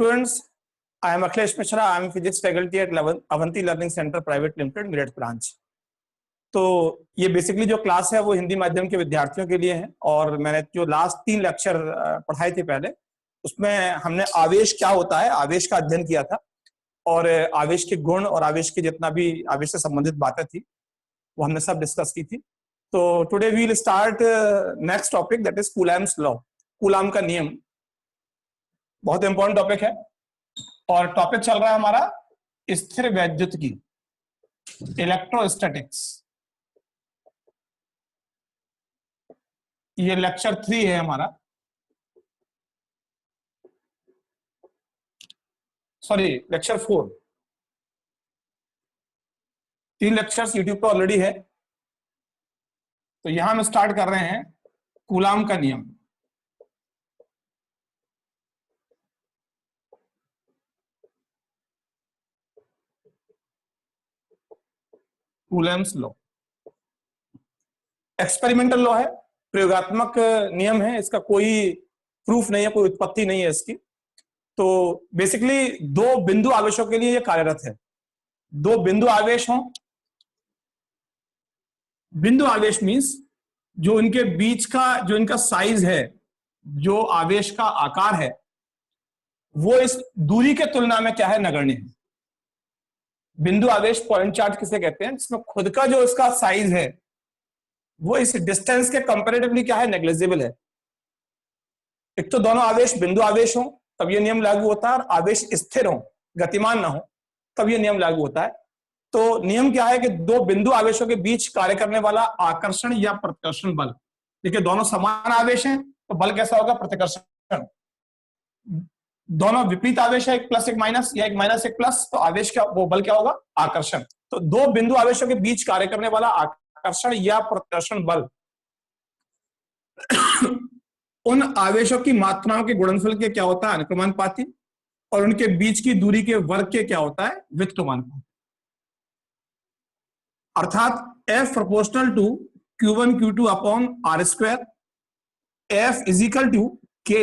Students, I am Akhilesh Mishra. I am physics faculty at Avanti Learning Center Private Limited, Meerut branch. तो ये basically जो class है वो हिंदी माध्यम के विद्यार्थियों के लिए है और मैंने जो लास्ट 3 लेक्चर पढ़ाए थे पहले, उसमें हमने आवेश क्या होता है, आवेश का अध्ययन किया था और आवेश के गुण और आवेश के जितना भी आवेश से संबंधित बातें थी वो हमने सब डिस्कस की थी। तो today we will start next topic, that is Coulomb's law, Coulomb का नियम। बहुत इंपॉर्टेंट टॉपिक है और टॉपिक चल रहा है हमारा स्थिर वैद्युतिकी, इलेक्ट्रोस्टैटिक्स। ये लेक्चर 3 है हमारा, सॉरी लेक्चर 4। 3 लेक्चर्स यूट्यूब पर ऑलरेडी है। तो यहां हम स्टार्ट कर रहे हैं कूलाम का नियम। कूलम्ब्स लॉ एक्सपेरिमेंटल लॉ है, प्रयोगात्मक नियम है, इसका कोई प्रूफ नहीं है, कोई उत्पत्ति नहीं है इसकी। तो बेसिकली 2 बिंदु आवेशों के लिए ये कार्यरत है। 2 बिंदु आवेश हों, बिंदु आवेश मींस जो इनके बीच का जो इनका साइज है, जो आवेश का आकार है, वो इस दूरी के तुलना में क्या है, नगण्य है। बिंदु आवेश पॉइंट चार्ज किसे कहते हैं, जिसमें खुद का जो इसका साइज है वो इस डिस्टेंस के कंपैरेटिवली क्या है, नेग्लिजिबल है। एक तो दोनों आवेश बिंदु आवेश हो तब ये नियम लागू होता है, और आवेश स्थिर हो, गतिमान ना हो, तब ये नियम लागू होता है। तो नियम क्या है कि 2 बिंदु आवेशों के बीच कार्य करने वाला आकर्षण या प्रतिकर्षण बल, देखिए दोनों समान आवेश हैं तो बल कैसा होगा, प्रतिकर्षण। दोनों विपरीत आवेश है, एक प्लस एक माइनस या एक माइनस एक प्लस, तो आवेश का वो बल क्या होगा, आकर्षण। तो 2 बिंदु आवेशों के बीच कार्य करने वाला आकर्षण या प्रतिकर्षण बल उन आवेशों की मात्राओं के गुणनफल के क्या होता है, अनुक्रमानुपाती, और उनके बीच की दूरी के वर्ग के क्या होता है, व्युत्क्रमानुपाती। अर्थात F proportional to Q1 Q2 upon R square, F is equal to K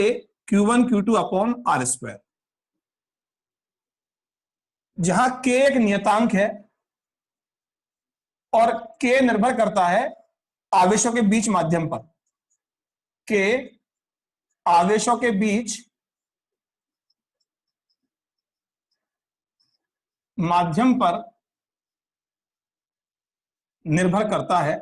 Q1 Q2 upon R square. जहां K एक नियतांक है और K निर्भर करता है आवेशों के बीच माध्यम पर। K आवेशों के बीच माध्यम पर निर्भर करता है।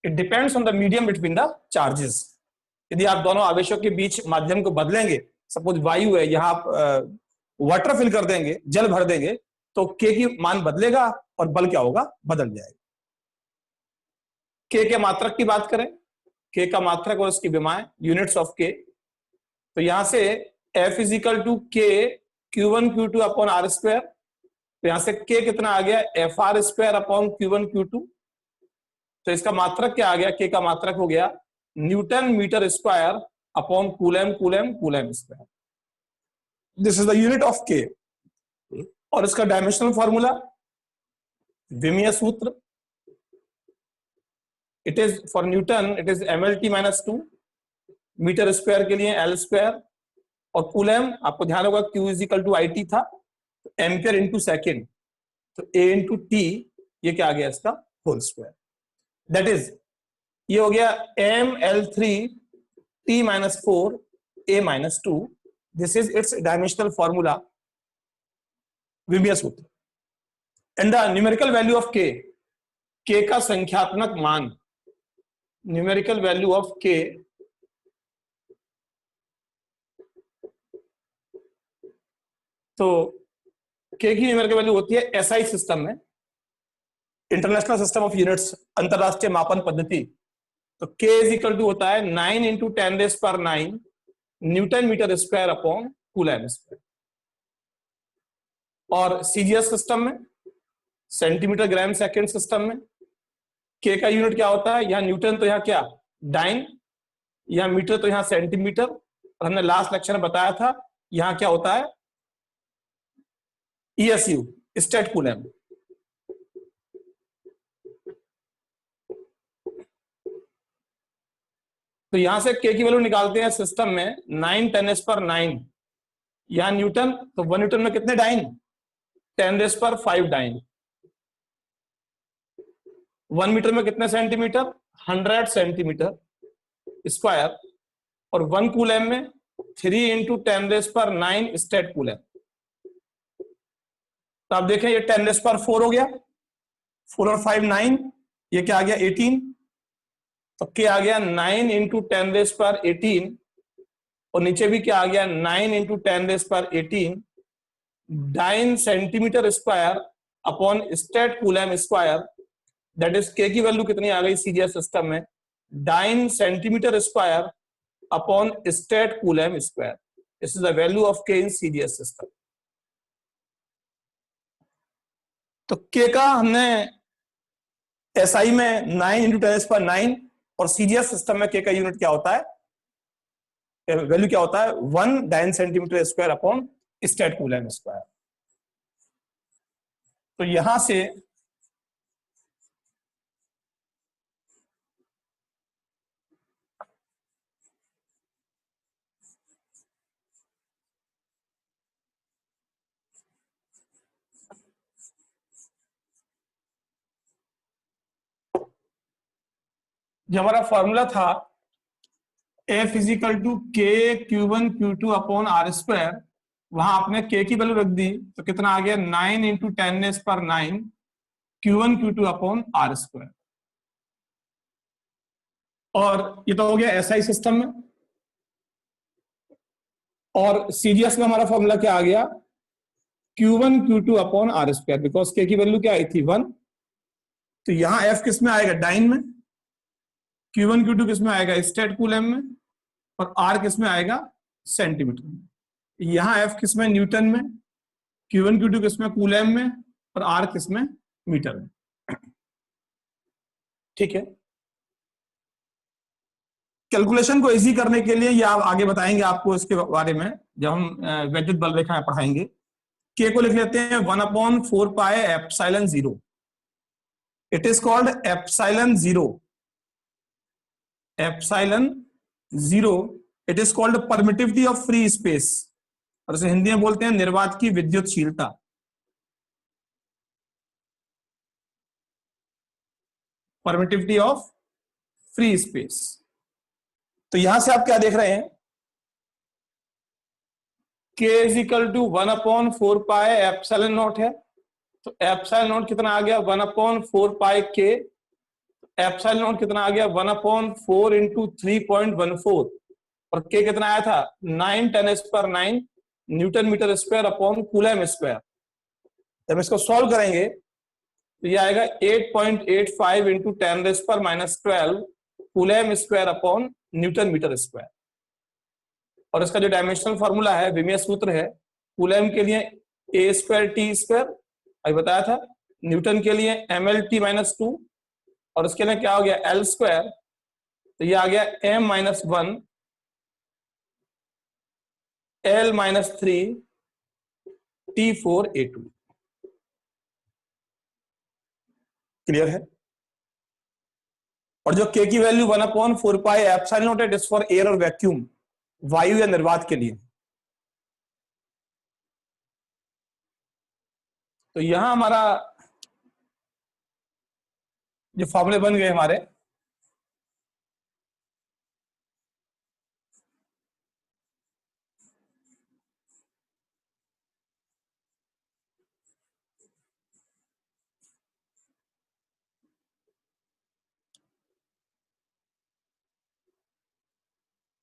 It depends on the medium between the charges. यदि आप दोनों आवेशों के बीच माध्यम को बदलेंगे, सपोज वायु है, यहां आप वाटर फिल कर देंगे, जल भर देंगे, तो K की मान बदलेगा और बल क्या होगा, बदल जाएगा। K के मात्रक की बात करें, K का मात्रक और उसकी विमाएं, यूनिट्स ऑफ K, तो यहां से F is equal to K Q1 Q2 upon R square. तो यहां से K कितना आ गया, FR square upon Q1 Q2। तो इसका मात्रक क्या आ गया, K का मात्रक हो गया newton metre square upon coulomb coulomb coulomb square. This is the unit of K। और इसका डायमेंशनल फॉर्मूला, विमीय सूत्र, it is for newton it is MLT minus 2, metre square के लिए L स्क्वायर, और कूलम आपको ध्यान होगा Q is equal to IT था, एम्पियर इंटू सेकेंड, तो A इंटू T, ये क्या आ गया इसका होल स्क्वायर। दैट इज ये हो गया ML3 T minus 4 A minus 2। This is its dimensional formula, विमीय सूत्र। And the numerical value of K, K का संख्यात्मक मान, न्यूमेरिकल वैल्यू ऑफ K, तो K की न्यूमेरिकल वैल्यू होती है SI सिस्टम में, इंटरनेशनल सिस्टम ऑफ यूनिट्स, अंतरराष्ट्रीय मापन पद्धति, तो K इज इक्वल टू होता है 9 into 10⁹ newton metre square upon coulomb square. और CGS सिस्टम में, सेंटीमीटर ग्राम सेकेंड सिस्टम में, K का यूनिट क्या होता है, यहां न्यूटन तो यहां क्या डाइन, यहां मीटर तो यहां सेंटीमीटर, और हमने लास्ट लेक्चर में बताया था यहां क्या होता है, ESU स्टेट कूलम। तो यहां से के की वैल्यू निकालते हैं सिस्टम में 9 × 10⁻⁹ यहां न्यूटन, तो 1 न्यूटन में कितने डाइन? 10⁵ डाइन। 1 मीटर में कितने सेंटीमीटर? 100 centimetre square. और 1 कूलम में 3 × 10⁹ स्टेट कूलम। तो आप देखें ये 10⁴ हो गया, 4 और 5 9, ये क्या आ गया 18। तो क्या आ गया 9 × 10⁻18 और नीचे भी क्या आ गया 9 × 10⁻18 9 centimetre square upon state coulomb square. That is के की वैल्यू कितनी आ गई सीजीएस सिस्टम में? 9 centimetre square upon state coulomb square. This is the value of के इन सीजीएस सिस्टम। तो के का हमने एसआई में 9 × 10⁹ और सीजीएस सिस्टम में के का यूनिट क्या होता है, वैल्यू क्या होता है? 1 9 centimetre square upon state coulomb square. तो यहां से जो हमारा फॉर्मूला था F = K/Q1/Q2 अपॉन R², वहां आपने K की वैल्यू रख दी तो कितना आ गया 9 × 10⁹ Q1/Q2 अपॉन R²। और ये तो हो गया एसआई सिस्टम में। और सीजीएस में हमारा फॉर्मूला क्या आ गया? Q1/Q2 अपॉन R², बिकॉज के की वैल्यू क्या आई थी 1। तो यहां F किस में आएगा? डाइन में। Q1/Q2 किस में आएगा? स्टेट कूलम में। और R किस में आएगा? सेंटीमीटर में। यहां F किस में? न्यूटन में। Q1/Q2 किस में? कूलम में। और R किस में? मीटर में। ठीक है। कैलकुलेशन को इजी करने के लिए ये आप आगे बताएंगे आपको इसके बारे में जब हम वैद्युत बल रेखाएं पढ़ाएंगे। के को लिख लेते हैं 1/4πε0। It is called ε0। ε0 it is called permittivity of free space, और इसे हिंदी में बोलते हैं निर्वात की विद्युतशीलता। Permittivity of free space. तो यहां से आप क्या देख रहे हैं? K = 1/4πε0 है। तो ε0 कितना आ गया? 1/4πK। ε0 कितना आ गया? 1/4 × 3.14। और K कितना आया था? 9 10⁹ newton metre square upon coulomb square. जब इसको सॉल्व करेंगे तो ये आएगा 8.85 × 10⁻12 coulomb square upon newton metre square. और इसका जो डायमेंशनल फॉर्मूला है, विमीय सूत्र है, कूलम के लिए A²T², अभी बताया था। न्यूटन के लिए MLT-2, और उसके लिए क्या हो गया? L²। तो ये आ गया M-1 L-3 T4A2। क्लियर है? और जो K की वैल्यू 1/4πε0 है, इट इज फॉर एयर और वैक्यूम, वायु या निर्वात के लिए। तो यहां हमारा जो फॉर्मूले बन गए हमारे,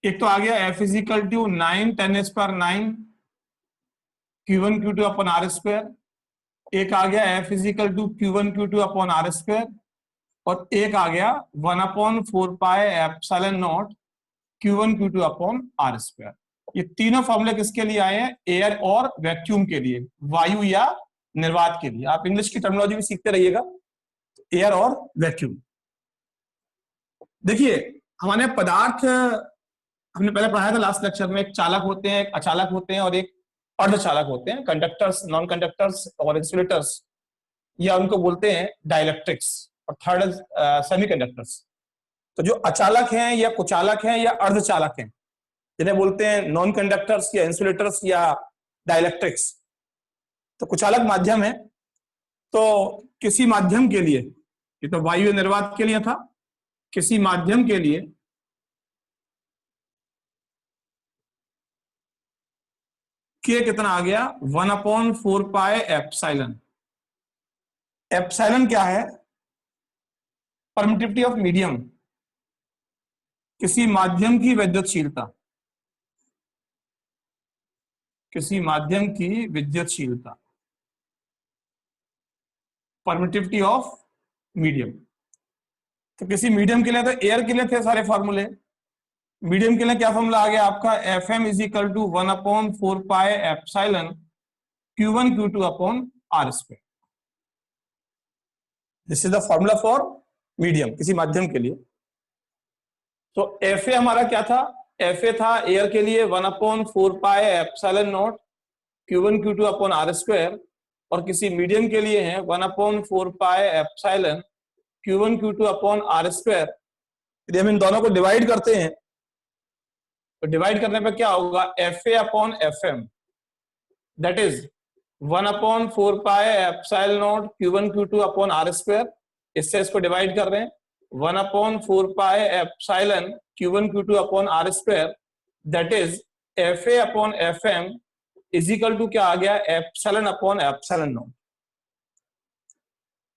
एक तो आ गया F = 9 10⁹ Q1/Q2 अपॉन R²। एक आ गया F = Q1/Q2 अपॉन R²। और एक आ गया 1/4πε0 Q1/Q2 अपॉन R²। ये तीनों फॉर्मूले किसके लिए आए हैं? एयर और वैक्यूम के लिए, वायु या निर्वात के लिए। आप इंग्लिश की टर्मिनोलॉजी भी सीखते रहिएगा, एयर और वैक्यूम। देखिए, हमारे पदार्थ हमने पहले पढ़ाया था लास्ट लेक्चर में, एक चालक होते हैं, एक अचालक होते हैं और एक अर्धचालक होते हैं। कंडक्टर्स, नॉन कंडक्टर्स और इंसुलेटर्स, या उनको बोलते हैं डाइलेक्ट्रिक्स। और थर्ड सेमीकंडक्टर्स। तो जो अचालक हैं या कुचालक हैं या अर्धचालक हैं, जिन्हें बोलते हैं नॉन कंडक्टर्स या इंसुलेटर्स या डाइलेक्ट्रिक्स, तो कुचालक माध्यम है। तो किसी माध्यम के लिए, ये तो वायु निर्वात के लिए था, किसी माध्यम के लिए के कितना आ गया, 1/4 पाई एप्सिलॉन। एप्सिलॉन क्या है, परमिटिविटी ऑफ मीडियम, किसी माध्यम की विद्युतशीलता, किसी माध्यम की विद्युतशीलता, परमिटिविटी ऑफ मीडियम। तो किसी मीडियम के लिए, तो एयर के लिए थे सारे फॉर्मूले, मीडियम के लिए क्या फॉर्मूला आ गया आपका, F M is equal to 1/4 pi epsilon Q1 Q2 upon R square. This is the formula for medium, किसी माध्यम के लिए। तो एफ ए हमारा क्या था, एफ ए था एयर के लिए 1/4 pi epsilon naught Q1 Q2 upon R square, और किसी मीडियम के लिए है 1/4 pi epsilon Q1 Q2 upon R square. यदि हम इन दोनों को डिवाइड करते हैं, तो डिवाइड करने पर क्या होगा, F A upon F M, that is 1/4 pi epsilon naught Q1 Q2 upon R square. इससे इसको डिवाइड कर रहे हैं, 1/4 pi epsilon Q1 Q2 upon R square, that is F A upon F M is equal to क्या आ गया, epsilon upon epsilon not.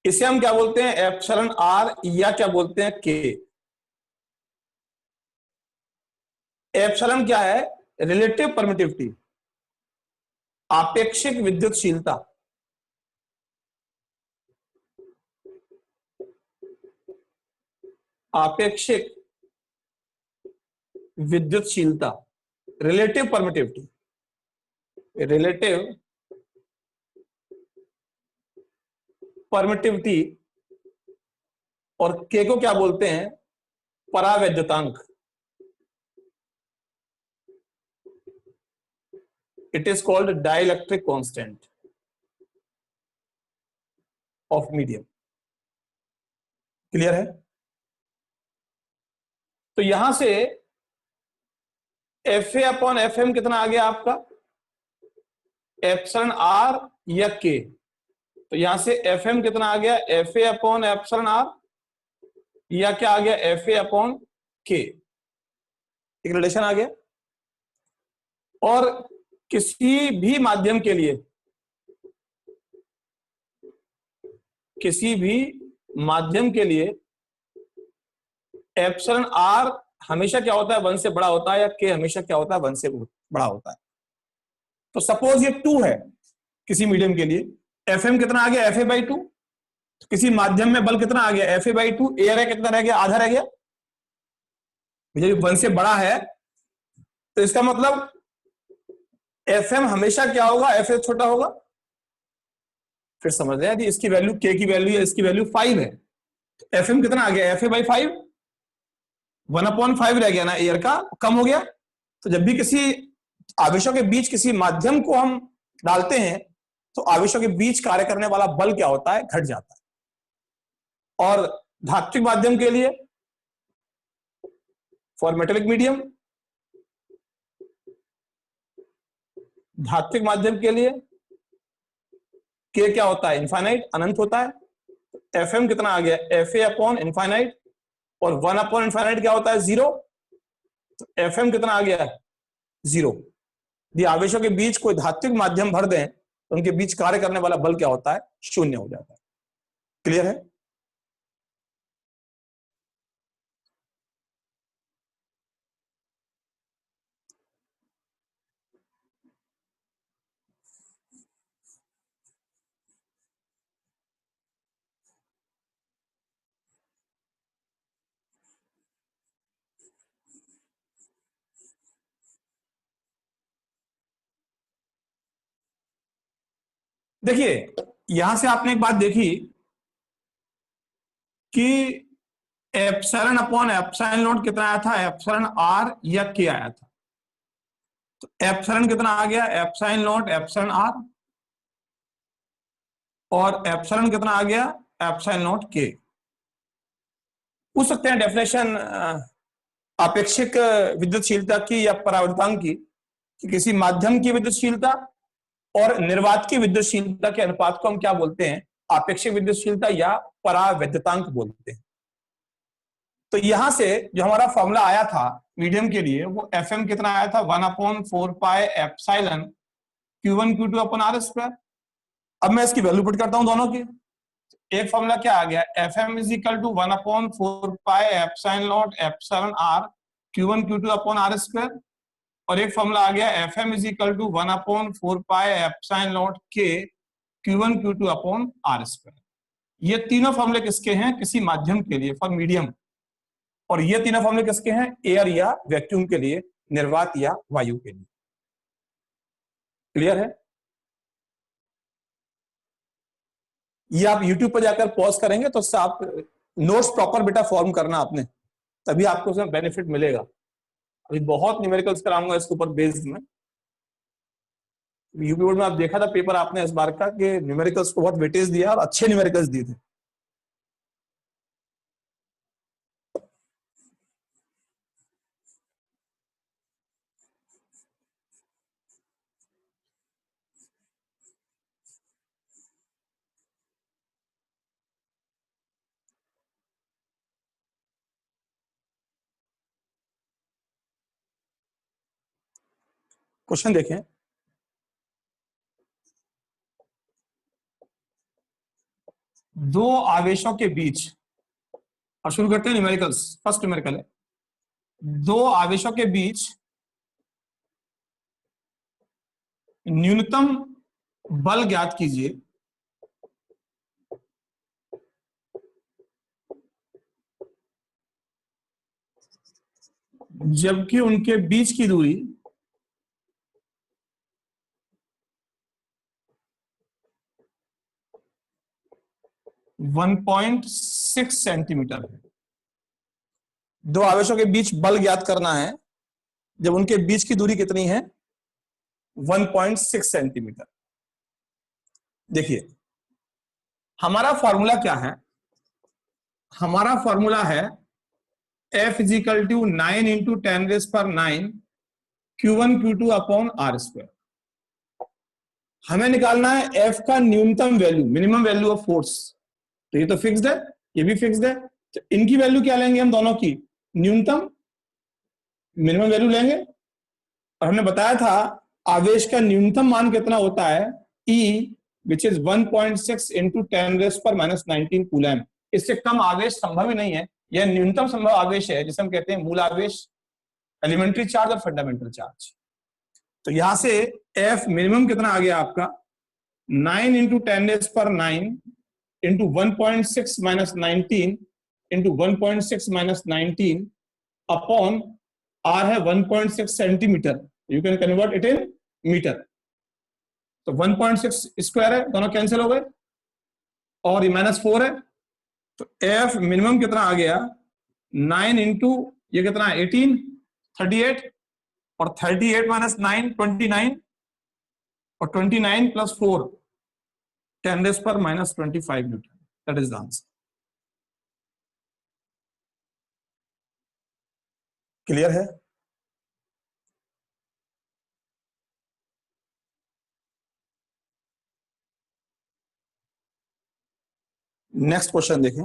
इसे हम क्या बोलते हैं, एप्सिलॉन आर, या क्या बोलते हैं, के। एप्सिलॉन क्या है, रिलेटिव परमिटिविटी, आपेक्षिक विद्युतशीलता। आपेक्षिक विद्युतशीलता, रिलेटिव परमिटिविटी, रिलेटिव परमिटिविटी। और के को क्या बोलते हैं, परावैद्युतांक। It is called dielectric constant of medium. Clear है? तो यहां से F A upon F M कितना आ गया आपका, एप्सिलॉन आर या के। तो यहां से एफ एम कितना आ गया, F A upon epsilon R, या क्या आ गया, एफ ए अपॉन के। एक रिलेशन आ गया। और किसी भी माध्यम के लिए, किसी भी माध्यम के लिए एप्सिलॉन आर हमेशा क्या होता है, 1 से बड़ा होता है, या के हमेशा क्या होता है, 1 से बड़ा होता है। तो सपोज ये 2 है किसी मीडियम के लिए, एफ एम कितना आ गया, एफ ए बाई 2। तो किसी माध्यम में बल कितना आ गया, एफ ए बाई 2। एयर है कितना रह गया, आधा रह गया। जब 1 से बड़ा है तो इसका मतलब एफ एम हमेशा क्या होगा, एफ ए छोटा होगा। फिर समझ रहे हैं, यदि इसकी वैल्यू के की वैल्यू है, इसकी वैल्यू 5 है, तो एफ एम कितना आ गया, एफ ए बाई 5। 1/5 रह गया ना, एयर का कम हो गया। तो जब भी किसी आवेशों के बीच किसी माध्यम को हम डालते हैं, तो आवेशों के बीच कार्य करने वाला बल क्या होता है, घट जाता है। और धात्विक माध्यम के लिए, फॉर मेटेलिक मीडियम, धात्विक माध्यम के लिए के क्या होता है, इनफाइनाइट, अनंत होता है। एफ एम कितना आ गया, एफ ए अपॉन इनफाइनाइट, और 1 अपॉन इनफाइनाइट क्या होता है, 0। तो एफ एम कितना आ गया, 0। यदि आवेशों के बीच कोई धात्विक माध्यम भर दें, तो उनके बीच कार्य करने वाला बल क्या होता है, 0 हो जाता है। क्लियर है? देखिए, यहां से आपने एक बात देखी कि एप्सिलॉन अपॉन एप्सिलॉन नॉट कितना आया था, एप्सिलॉन आर या के आया था। तो एप्सिलॉन कितना आ गया, एप्सिलॉन नॉट एप्सिलॉन आर, और एप्सिलॉन कितना आ गया, एप्सिलॉन नॉट के। पूछ सकते हैं डेफिनेशन आपेक्षिक विद्युतशीलता की या परावर्तनांक की, कि किसी माध्यम की विद्युतशीलता और निर्वात की विद्युतशीलता के अनुपात को हम क्या बोलते हैं, आपेक्षिक विद्युतशीलता या परावैद्युतांक बोलते हैं। तो यहां से जो हमारा फॉर्मूला आया था मीडियम के लिए, वो एफ कितना आया था, 1/4 pi Q1 Q2 upon R square. अब मैं इसकी वैल्यू पुट करता हूं दोनों की। एक फॉर्मूला क्या आ गया, F M is equal to 1/4 pi Q1 Q2 upon R square, और एक फॉर्मूला आ गया F M is equal to 1/4 pi Q1 Q2 upon R square. ये तीनों फॉर्मूले किसके हैं, किसी माध्यम के लिए, फॉर मीडियम। और ये तीनों फॉर्मूले किसके हैं, एयर या वैक्यूम के लिए, निर्वात या वायु के लिए। क्लियर है? ये आप YouTube पर जाकर पॉज करेंगे तो उससे आप नोट्स प्रॉपर बेटा फॉर्म करना आपने, तभी आपको उसमें बेनिफिट मिलेगा। अभी बहुत न्यूमेरिकल्स कराऊंगा इसके ऊपर बेस्ड में। यूपी बोर्ड में आप देखा था पेपर आपने इस बार का, कि न्यूमेरिकल्स को बहुत वेटेज दिया और अच्छे न्यूमेरिकल्स दिए थे। क्वेश्चन देखें, दो आवेशों के बीच, और शुरू करते हैं न्यूमेरिकल्स। फर्स्ट न्यूमेरिकल है, दो आवेशों के बीच न्यूनतम बल ज्ञात कीजिए जबकि उनके बीच की दूरी 1.6 सेंटीमीटर है। दो आवेशों के बीच बल ज्ञात करना है जब उनके बीच की दूरी कितनी है, 1.6 सेंटीमीटर। देखिए हमारा फॉर्मूला क्या है, हमारा फॉर्मूला है F is equal to 9 into 10⁹ Q1 Q2 upon R square. हमें निकालना है F का न्यूनतम value, minimum value of force. तो ये तो फिक्स्ड है, ये भी फिक्स्ड है। तो इनकी वैल्यू क्या लेंगे हम दोनों की, न्यूनतम मिनिमम वैल्यू लेंगे। और हमने बताया था आवेश का न्यूनतम मान कितना होता है, E which is 1.6 into 10⁻⁹ coulomb. इससे कम आवेश संभव ही नहीं है, यह न्यूनतम संभव आवेश है जिसे हम कहते हैं मूल आवेश, एलिमेंट्री चार्ज और फंडामेंटल चार्ज। तो यहां से F मिनिमम कितना आ गया आपका, 9 into 10⁹ into 1.6 minus 19 into 1.6 minus 19 upon R है 1.6 centimetre, you can convert it in metre. तो 1.6 स्क्वायर है, दोनों कैंसिल हो गए, और ये -4 है। तो F मिनिमम कितना आ गया, 9 इंटू ये कितना है 18, 38, और 38 माइनस 9 29, और 29 plus 4 10⁻⁻25 Newton. That is the answer. Clear है? नेक्स्ट क्वेश्चन देखें,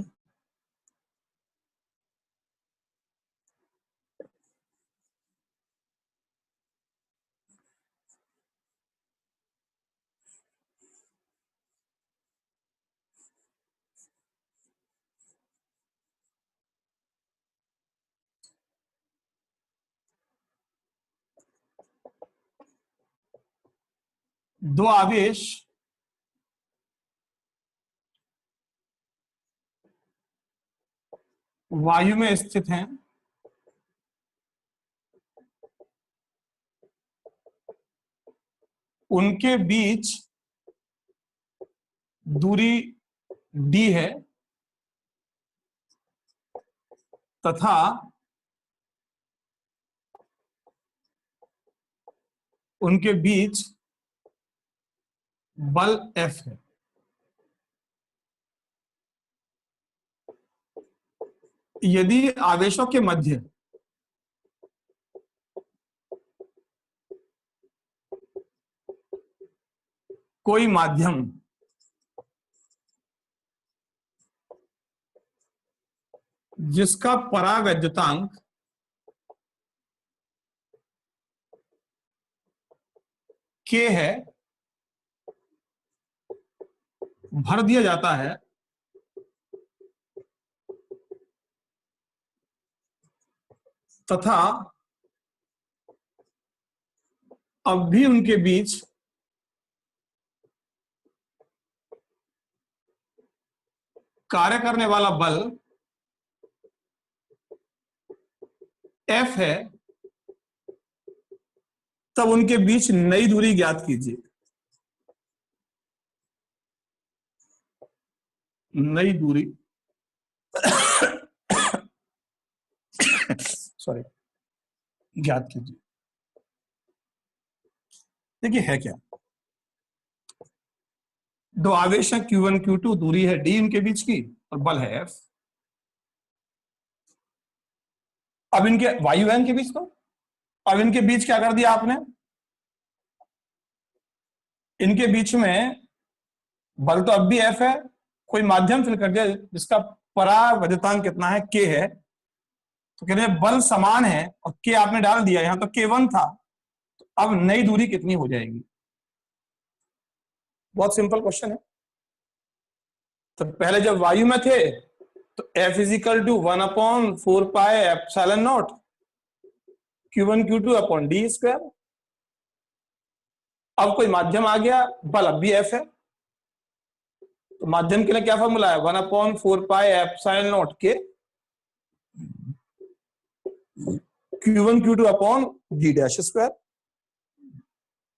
दो आवेश वायु में स्थित हैं, उनके बीच दूरी d है तथा उनके बीच बल F है। यदि आवेशों के मध्य कोई माध्यम जिसका परावैद्युतांक k है, भर दिया जाता है तथा अब भी उनके बीच कार्य करने वाला बल F है, तब उनके बीच नई दूरी ज्ञात कीजिए। नई दूरी सॉरी ज्ञात कीजिए। देखिए है क्या, दो आवेश है Q1 Q2, दूरी है d इनके बीच की और बल है F। अब इनके वायु है इनके बीच, तो अब इनके बीच क्या कर दिया आपने, इनके बीच में बल तो अब भी F है, कोई माध्यम फिल कर दिया जिसका परावैद्युतांक कितना है, k है। तो कह रहे हैं बल समान है और k आपने डाल दिया, यहां तो K1 था, तो अब नई दूरी कितनी हो जाएगी। बहुत सिंपल क्वेश्चन है। तो पहले जब वायु में थे तो F is equal to 1/4πε0 Q1 Q2 upon D square. अब कोई माध्यम आ गया, बल अब भी F है, तो माध्यम के लिए क्या फॉर्मूला है, 1/4πε0 K Q1 Q2 upon D dash square.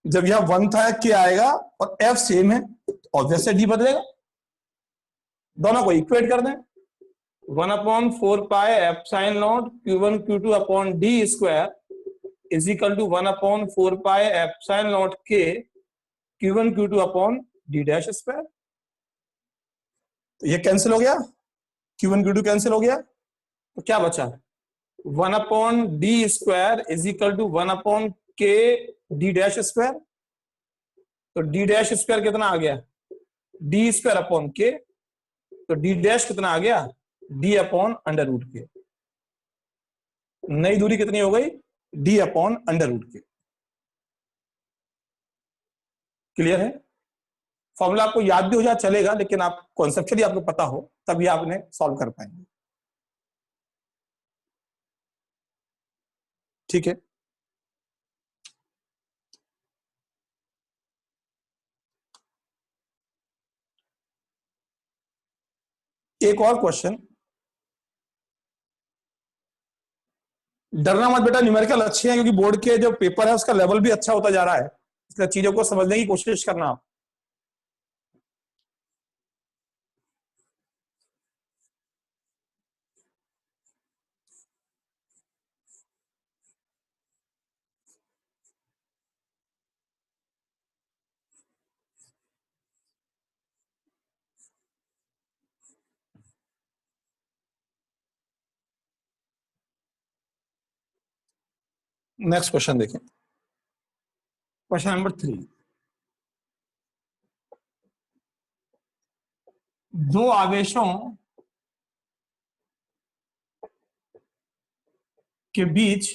जब यह 1 था क्या आएगा और F सेम है, ऑब्वियसली डी बदलेगा, दोनों को इक्वेट कर दें। 1/4πε0 Q1 Q2 upon D square is equal to 1/4πε0 K Q1 Q2 upon D dash square. तो ये कैंसिल हो गया, Q1 Q2 कैंसिल हो गया, तो क्या बचा, 1/d square is equal to 1/k D dash square. तो डी डैश स्क्वायर कितना आ गया, डी स्क्वायर अपॉन के, तो डी डैश कितना आ गया, डी अपॉन अंडर रूट के। नई दूरी कितनी हो गई, डी अपॉन अंडर रूट के। क्लियर है, फॉर्मूला आपको याद भी हो जाए चलेगा, लेकिन आप कॉन्सेप्चुअली आपको पता हो तभी आप इन्हें सॉल्व कर पाएंगे। ठीक है, एक और क्वेश्चन। डरना मत बेटा, न्यूमेरिकल अच्छे हैं क्योंकि बोर्ड के जो पेपर है उसका लेवल भी अच्छा होता जा रहा है, इसलिए चीजों को समझने की कोशिश करना आप। नेक्स्ट क्वेश्चन देखें, क्वेश्चन नंबर 3। दो आवेशों के बीच,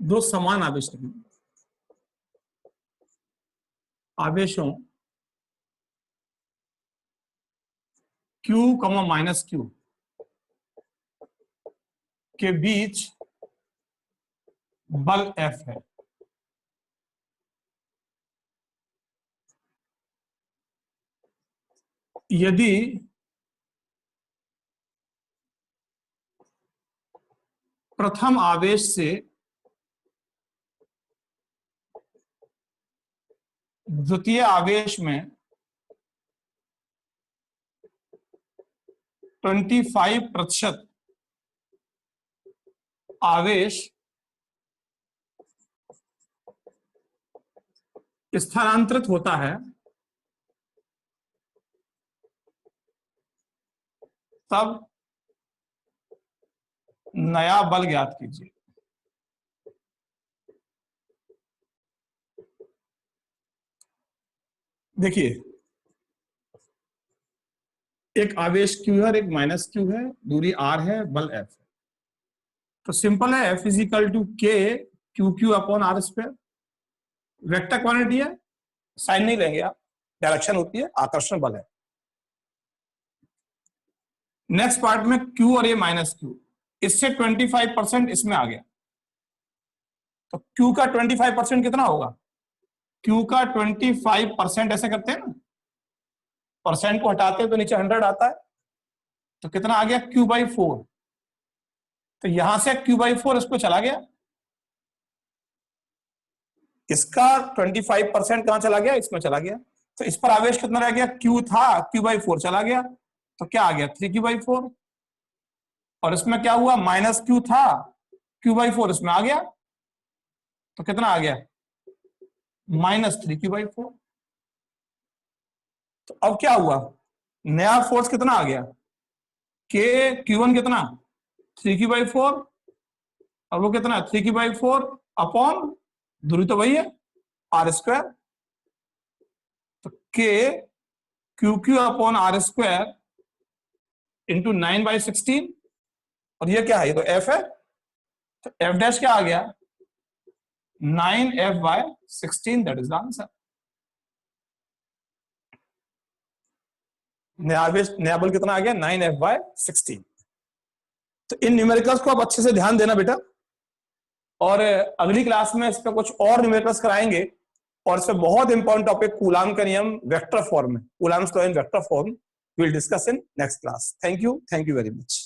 दो समान आवेश नहीं, आवेशों Q, -Q के बीच बल F है। यदि प्रथम आवेश से द्वितीय आवेश में 25% आवेश स्थानांतरित होता है, तब नया बल ज्ञात कीजिए। देखिए, एक आवेश Q है और एक माइनस Q है, दूरी R है, बल F है। तो सिंपल है, F is equal to K QQ upon R square. Vector quantity है, साइन नहीं लेंगे आप, डायरेक्शन होती है, आकर्षण बल है। नेक्स्ट पार्ट में Q और ये माइनस Q, इससे 25% इसमें आ गया, तो Q का 25% कितना होगा? Q का 25% ऐसे करते हैं ना, परसेंट को हटाते हैं तो नीचे 100 आता है, तो कितना आ गया? Q/4। तो यहां से Q/4 इसको चला गया, इसका 25% कहां चला गया? इसमें चला गया। तो इस पर आवेश कितना रह गया? Q था, Q/4 चला गया, तो क्या आ गया? 3Q/4। और इसमें क्या हुआ? माइनस Q था, Q/4 इसमें आ गया, तो कितना आ गया? -3Q/4। तो अब क्या हुआ? नया फोर्स कितना आ गया? Q1 कितना? 3Q/4, और वो कितना? 3Q/4 अपॉन, दूरी तो वही है, R²। तो K QQ upon R² into 9/16, और ये क्या है? ये तो F है, तो F डैश क्या आ गया? 9F/16, that is the answer. नया बल कितना आ गया? 9F/16। तो इन न्यूमेरिकल्स को आप अच्छे से ध्यान देना बेटा, और अगली क्लास में इस पर कुछ और न्यूमेरिकल्स कराएंगे, और इसमें बहुत इंपॉर्टेंट टॉपिक कूलाम का नियम वेक्टर फॉर्म में, coulombs law in vector form, will discuss in next class. Thank you very much.